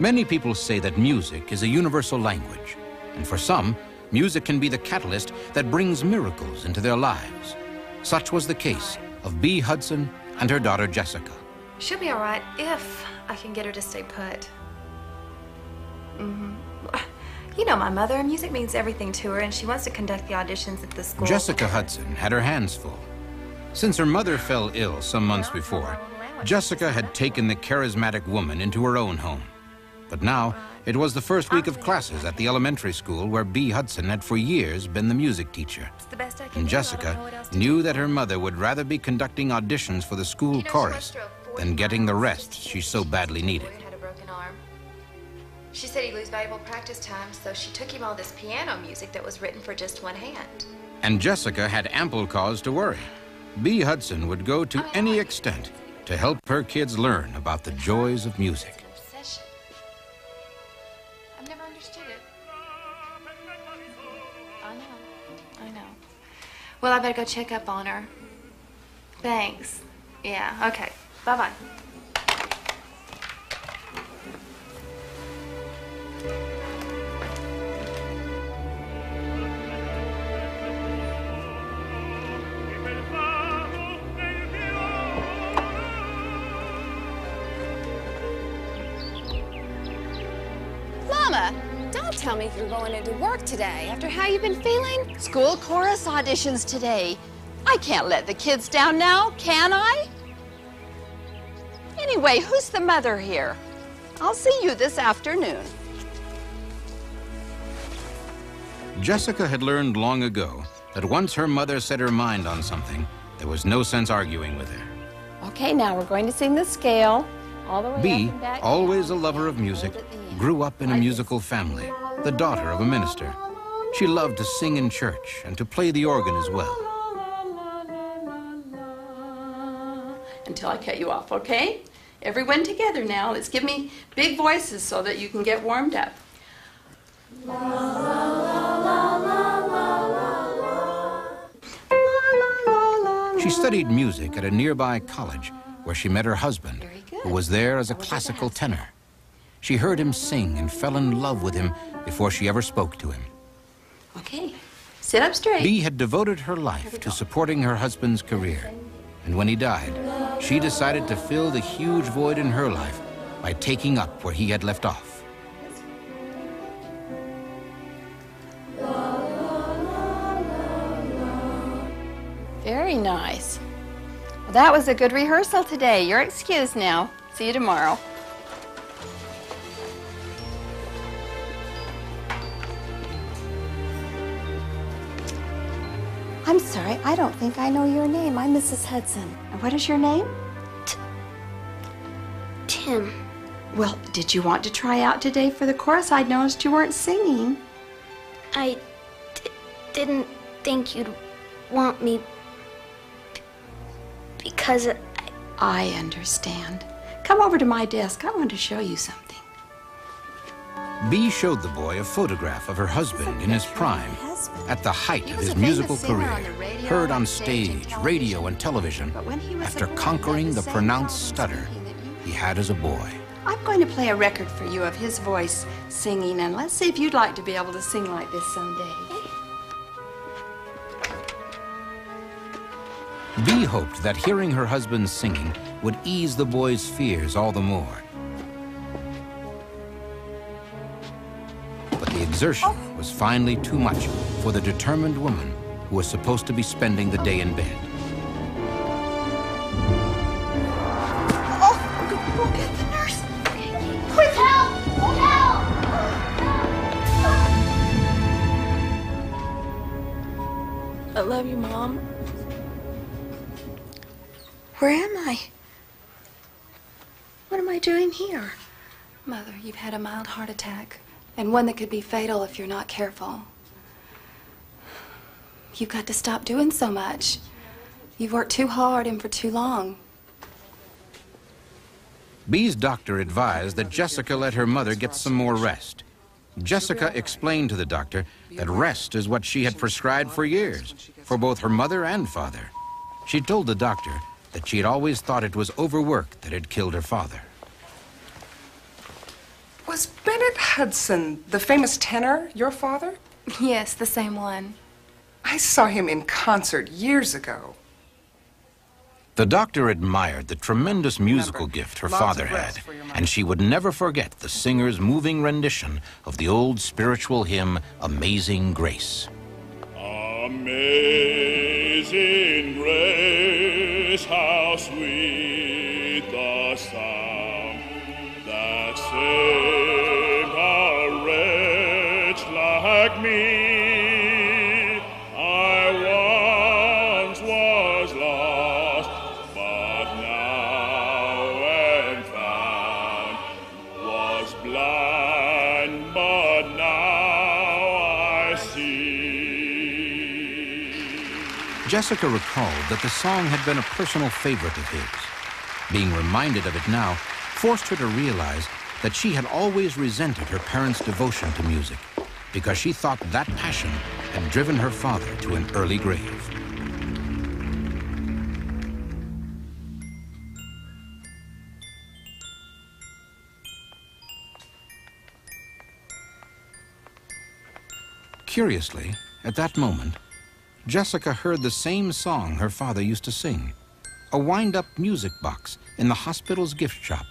Many people say that music is a universal language, and for some, music can be the catalyst that brings miracles into their lives. Such was the case of Bea Hudson and her daughter Jessica. She'll be all right if I can get her to stay put. You know my mother, music means everything to her, and she wants to conduct the auditions at the school. Jessica Hudson had her hands full. Since her mother fell ill some months before, Jessica had taken the charismatic woman into her own home. But now, it was the first week of classes at the elementary school where Bea Hudson had for years been the music teacher. And Jessica knew that her mother would rather be conducting auditions for the school chorus than getting the rest she so badly needed. She said he'd lose valuable practice time, so she took him all this piano music that was written for just one hand. And Jessica had ample cause to worry. Bea Hudson would go to any extent to help her kids learn about the joys of music. I've never understood it. I know. Well, I better go check up on her. Thanks. Yeah, okay. Bye-bye. Don't tell me you're going into work today after how you've been feeling. School chorus auditions today. I can't let the kids down now, can I? Anyway, who's the mother here? I'll see you this afternoon. Jessica had learned long ago that once her mother set her mind on something, there was no sense arguing with her. Okay, now we're going to sing the scale all the way Bea, up and back. always a lover of music, grew up in a musical family, the daughter of a minister. She loved to sing in church and to play the organ as well. Until I cut you off, okay? Everyone together now. Let's give me big voices so that you can get warmed up. She studied music at a nearby college where she met her husband, who was there as a classical tenor. She heard him sing and fell in love with him before she ever spoke to him. Okay, sit up straight. Bea had devoted her life to supporting her husband's career. And when he died, she decided to fill the huge void in her life by taking up where he had left off. Very nice. Well, that was a good rehearsal today. You're excused now. See you tomorrow. I'm sorry, I don't think I know your name. I'm Mrs. Hudson. And what is your name? Tim. Well, did you want to try out today for the chorus? I noticed you weren't singing. I didn't think you'd want me because I understand. Come over to my desk. I want to show you something. Bea showed the boy a photograph of her husband in his prime, at the height of his musical career, heard on stage, radio, and television, after conquering the pronounced stutter he had as a boy. I'm going to play a record for you of his voice singing, and let's see if you'd like to be able to sing like this someday. Bea hoped that hearing her husband singing would ease the boy's fears all the more. But the exertion was finally too much for the determined woman who was supposed to be spending the day in bed. Go get the nurse. quick help! Help! I love you, Mom. Where am I? What am I doing here? Mother, you've had a mild heart attack, and one that could be fatal if you're not careful. You've got to stop doing so much. You've worked too hard and for too long. Bea's doctor advised that Jessica let her mother get some more rest. Jessica explained to the doctor that rest is what she had prescribed for years, for both her mother and father. She told the doctor that she had always thought it was overwork that had killed her father. Was Bennett Hudson, the famous tenor, your father? Yes, the same one. I saw him in concert years ago. The doctor admired the tremendous musical gift her father had, and she would never forget the singer's moving rendition of the old spiritual hymn, Amazing Grace. Amazing grace, how sweet the sound that saved a wretch like me. I once was lost, but now am found, was blind, but now I see. Jessica recalled that the song had been a personal favorite of his. Being reminded of it now forced her to realize that she had always resented her parents' devotion to music, because she thought that passion had driven her father to an early grave. Curiously, at that moment, Jessica heard the same song her father used to sing. A wind-up music box in the hospital's gift shop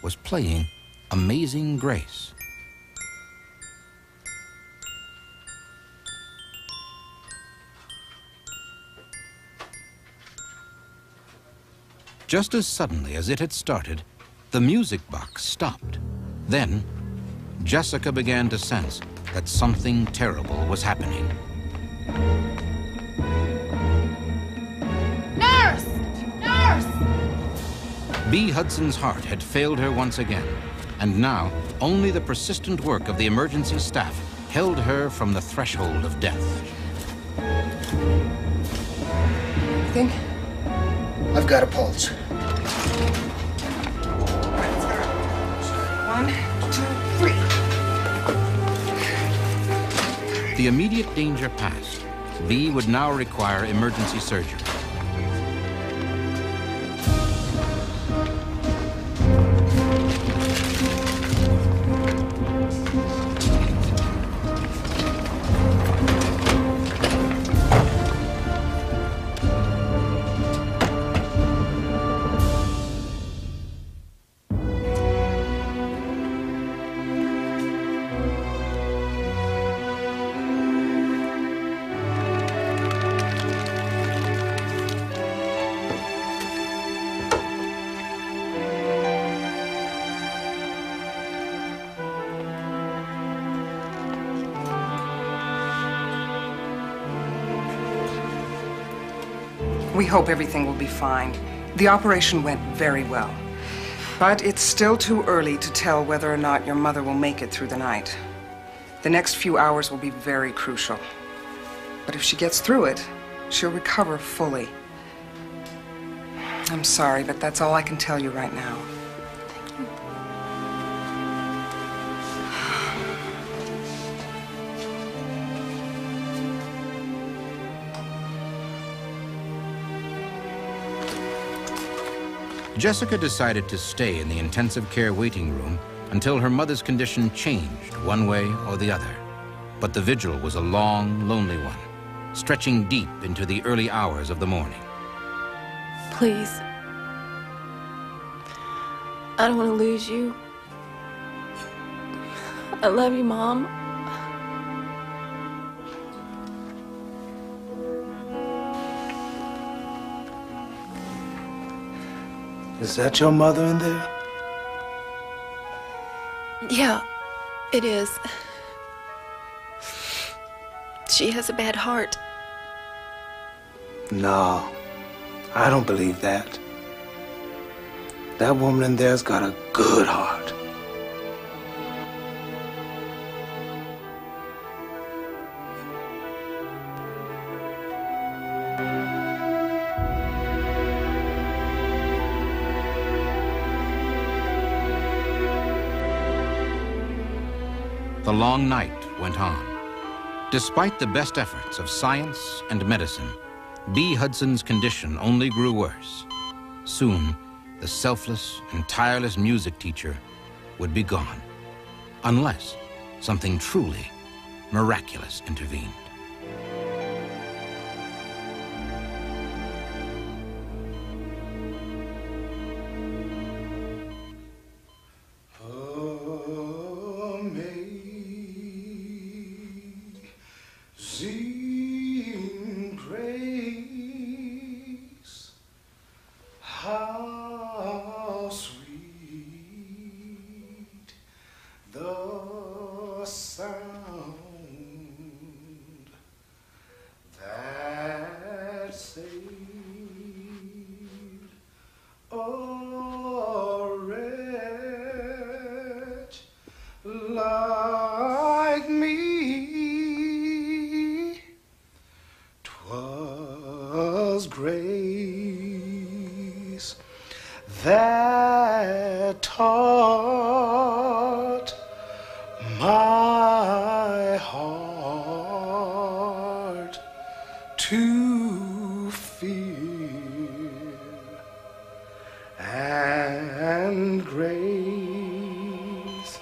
was playing Amazing Grace. Just as suddenly as it had started, the music box stopped. Then, Jessica began to sense that something terrible was happening. Nurse! Nurse! Bea Hudson's heart had failed her once again, and now only the persistent work of the emergency staff held her from the threshold of death. Think? I've got a pulse. 1, 2, 3. The immediate danger passed. Bea would now require emergency surgery. We hope everything will be fine. The operation went very well. But it's still too early to tell whether or not your mother will make it through the night. The next few hours will be very crucial. But if she gets through it, she'll recover fully. I'm sorry, but that's all I can tell you right now. Jessica decided to stay in the intensive care waiting room until her mother's condition changed one way or the other. But the vigil was a long, lonely one, stretching deep into the early hours of the morning. Please. I don't want to lose you. I love you, Mom. Is that your mother in there? Yeah, it is. She has a bad heart. No, I don't believe that. That woman in there's got a good heart. The long night went on. Despite the best efforts of science and medicine, Bea Hudson's condition only grew worse. Soon, the selfless and tireless music teacher would be gone. unless something truly miraculous intervened. Amazing grace, how sweet the sound that saved a wretch like me. 'Twas grace that taught my heart to fear, and grace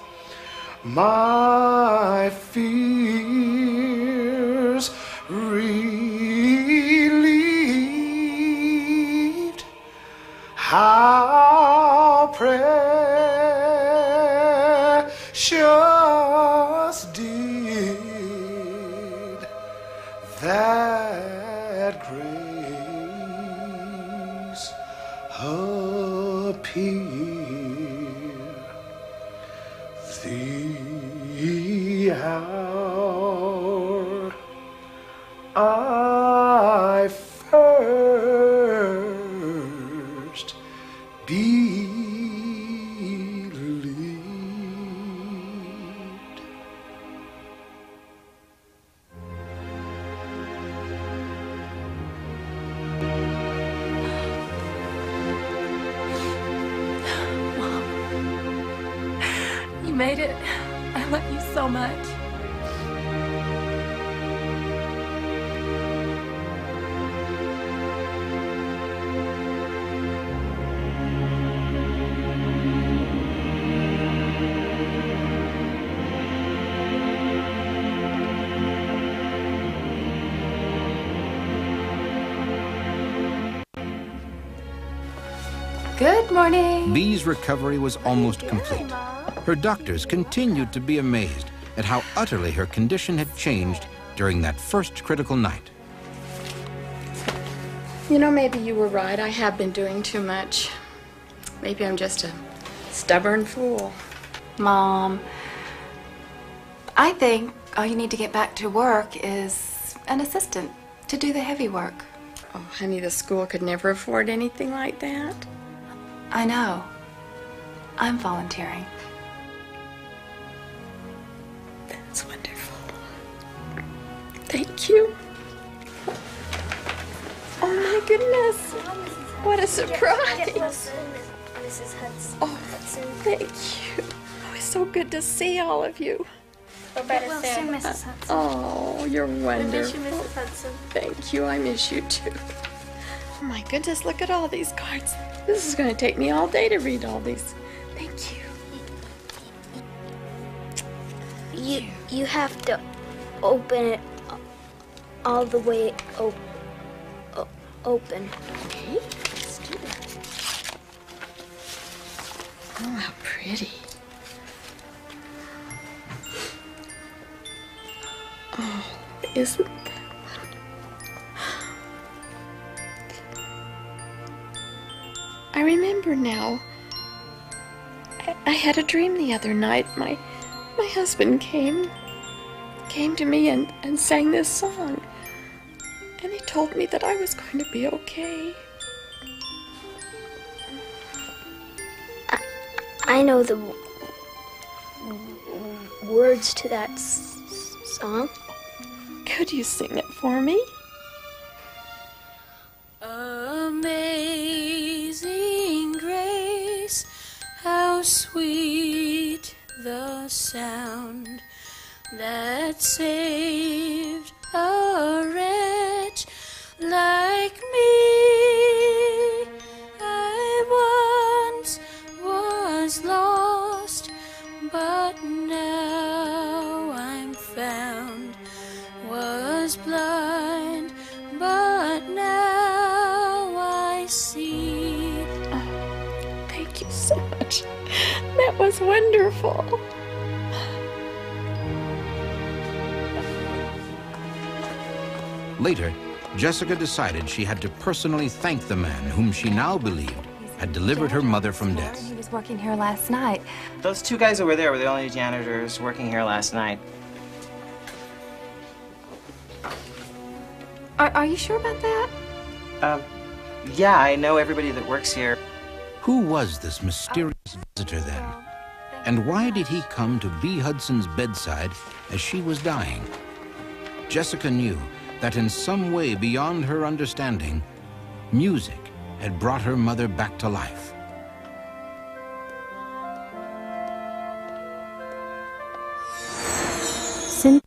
my fears relieved. How precious did that grace appear the hour I first believed. Mom, you made it. I love you so much. Good morning. Bee's recovery was almost complete. Her doctors continued to be amazed at how utterly her condition had changed during that first critical night. You know, maybe you were right. I have been doing too much. Maybe I'm just a stubborn fool. Mom, I think all you need to get back to work is an assistant to do the heavy work. Oh, honey, the school could never afford anything like that. I know. I'm volunteering. That's wonderful. Thank you. Oh my goodness. What a surprise. Mrs. Hudson. Oh, thank you. Oh, it's so good to see all of you. Get well soon, Mrs. Hudson. Oh, you're wonderful. I miss you, Mrs. Hudson. Thank you. I miss you too. Oh my goodness, look at all these cards. This is going to take me all day to read all these. Thank you. You have to open it all the way open. Okay, let's do that. Oh, how pretty. Oh, isn't that I remember now. I had a dream the other night. My husband came to me and sang this song. And he told me that I was going to be okay. I know the words to that song. Could you sing it for me? Amazing grace, how sweet the sound that saved a wretch like me. I once was lost, but now That was wonderful. Later, Jessica decided she had to personally thank the man whom she now believed had delivered her mother from death. He was working here last night. Those two guys over there were the only janitors working here last night. Are you sure about that? Yeah, I know everybody that works here. Who was this mysterious visitor then? And why did he come to Bea Hudson's bedside as she was dying? Jessica knew that in some way beyond her understanding, music had brought her mother back to life. Since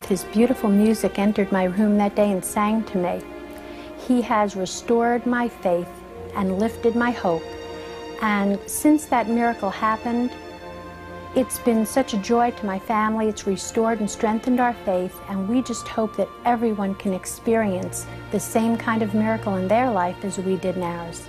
his beautiful music entered my room that day and sang to me, he has restored my faith and lifted my hope. And since that miracle happened, it's been such a joy to my family. It's restored and strengthened our faith, and we just hope that everyone can experience the same kind of miracle in their life as we did in ours.